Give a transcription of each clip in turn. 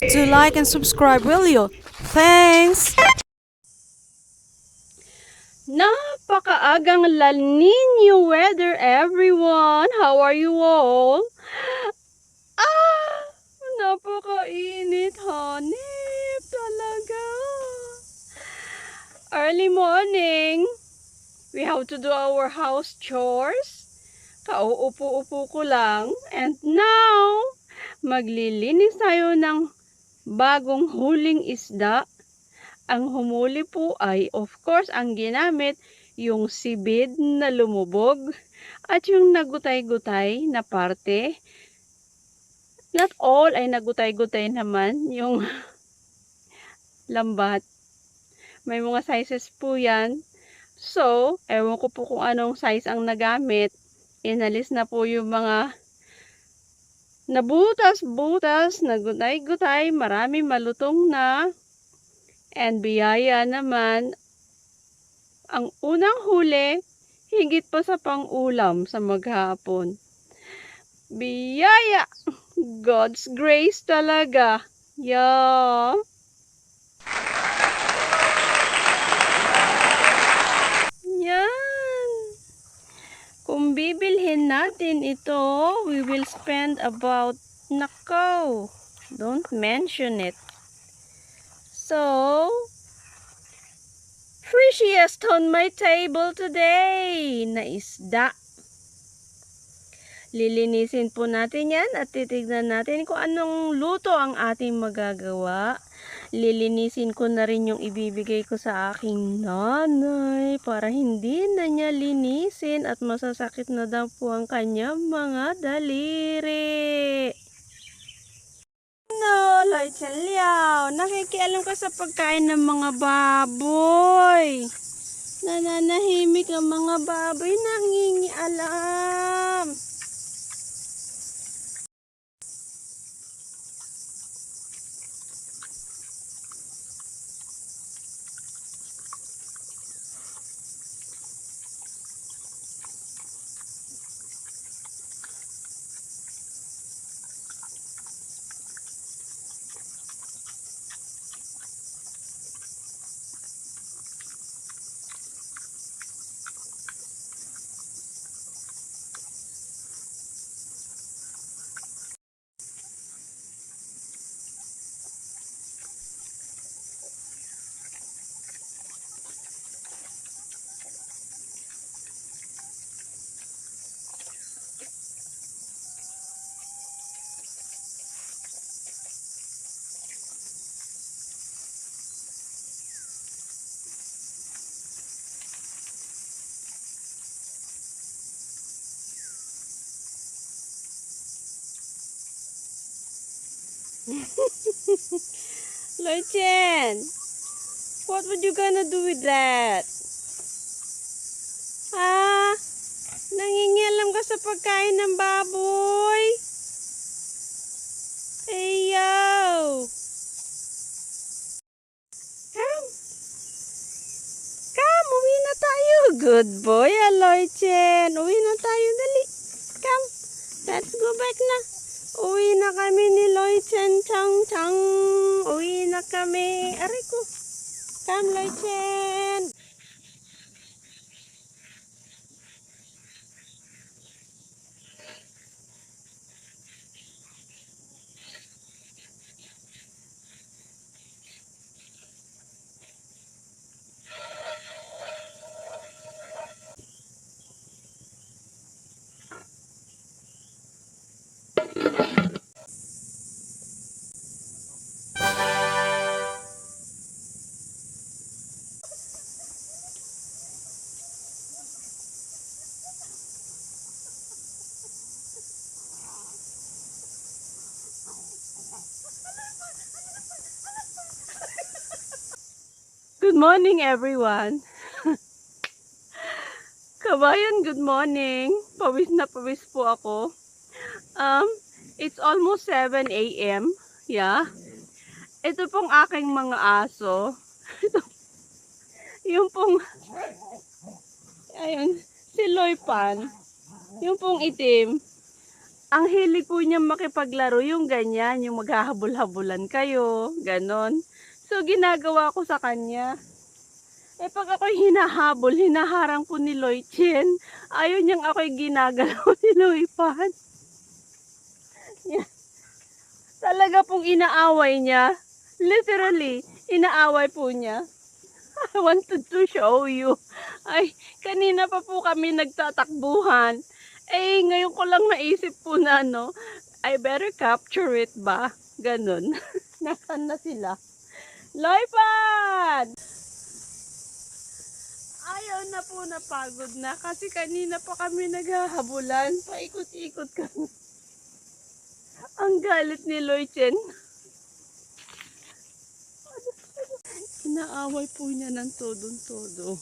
To like and subscribe, will you? Thanks! Napakaagang La Nina weather, everyone. How are you all? Napakainit, hanip talaga. Early morning. We have to do our house chores. Kauupo-upo ko lang. And now, maglilinis tayo ng bagong huling isda. Ang humuli po ay, of course, ang ginamit, yung sibid na lumubog at yung nagutay-gutay na parte. Not all ay nagutay-gutay naman, yung lambat. May mga sizes po yan. So, ewan ko po kung anong size ang nagamit. Inalis na po yung mga nabutas-butas, nagutay-gutay, marami malutong na. And biyaya naman, ang unang huli, higit pa sa pang-ulam sa maghapon. Biyaya! God's grace talaga. Yeah. Yan. Kung bibilhin natin ito, we will spend about, nako, don't mention it. So, fishiest on my table today na isda. Lilinisin po natin yan at titignan natin kung anong luto ang ating magagawa. Lilinisin ko na rin yung ibibigay ko sa aking nanay para hindi na niya linisin at masasakit na daw po ang kanyang mga daliri. No, Loy Chalyaw, nakikialam ka sa pagkain ng mga baboy. Nananahimik ang mga baboy, nangingialam. Loichen, what would you gonna do with that? Ha? Nangingialam ka sa pagkain ng baboy? Ayaw! Come! Come! Uwi na tayo! Good boy, Loichen! Uwi na tayo, dali! Come! Let's go back na! Uwi na kami ni Loichen Chang Chang! Uwi na kami! Aray ko! Come, Loichen! Good morning, everyone. Kabayan, good morning. Pawis na pawis po ako. It's almost 7 a.m. Yeah. Ito pong aking mga aso. Yung pong, ayun, si Loipan, yung pong itim, ang hilig po niya makipaglaro yung ganyan, yung maghahabol-habulan kayo, ganon. So, ginagawa ko sa kanya. Eh, pag ako'y hinahabol, hinaharang po ni Loy Chen, ayaw niyang ako'y ginagalaw ni Loipan. Talaga pong inaaway niya. Literally, inaaway po niya. I wanted to show you. Ay, kanina pa po kami nagtatakbuhan. Eh, ngayon ko lang naisip po na I better capture it ba? Ganun. Nasaan na sila? Loipan! Ayaw na po, napagod na. Kasi kanina pa kami naghahabulan. Paikot-ikot kami. Ang galit ni Loy Chen. Inaaway po niya ng todong-todo.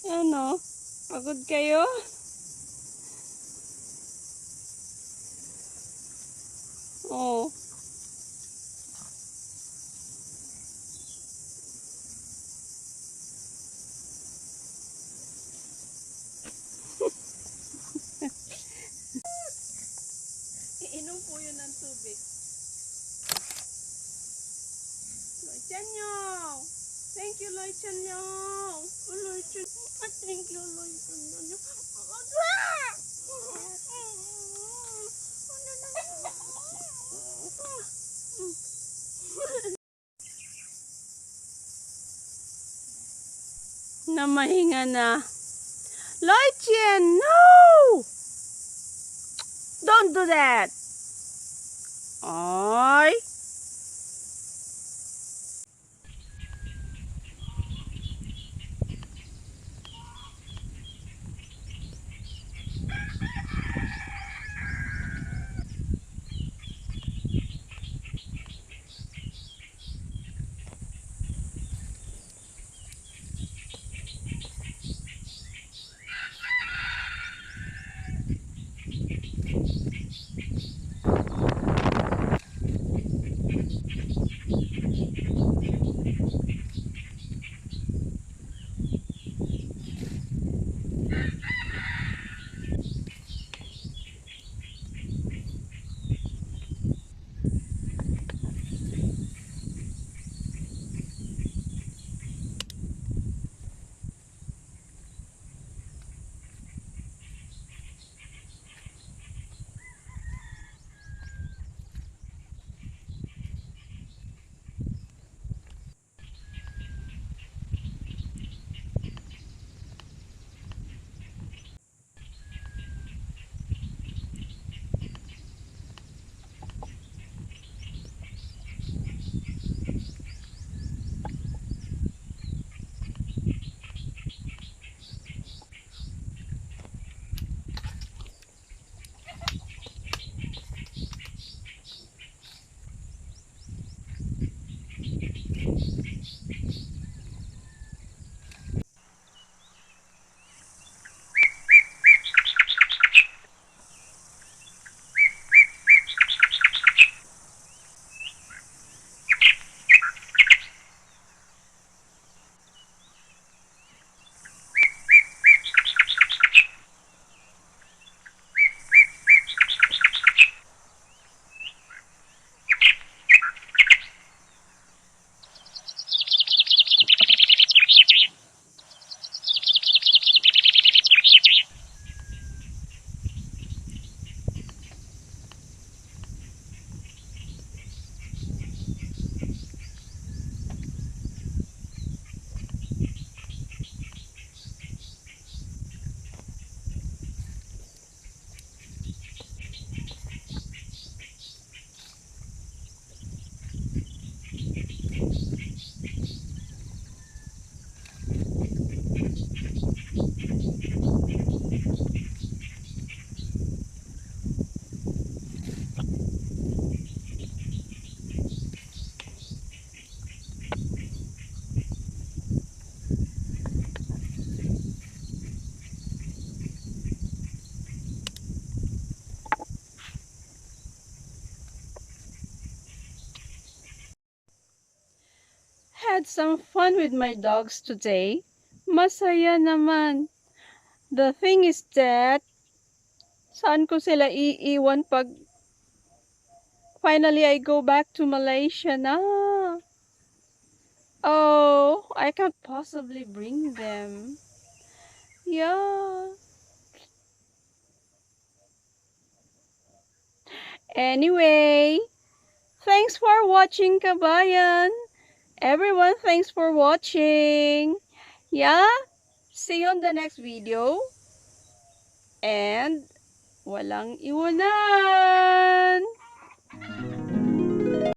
Ano? Pagod kayo? Oo. Iinom po yun ng tubig. Loy Chanyong! Thank you, Loy Chanyong! Oh, Loy Chanyong! Thank you, Loy Chanyong! Namahinga na. Loy Chen, no! Don't do that! Ay! had some fun with my dogs today. Masaya naman. The thing is that, saan ko sila iiwan pag finally I go back to Malaysia na? Oh, I can't possibly bring them. Yeah. Anyway, thanks for watching, kabayan. Everyone, thanks for watching. Yeah, see you on the next video. And walang iwanan.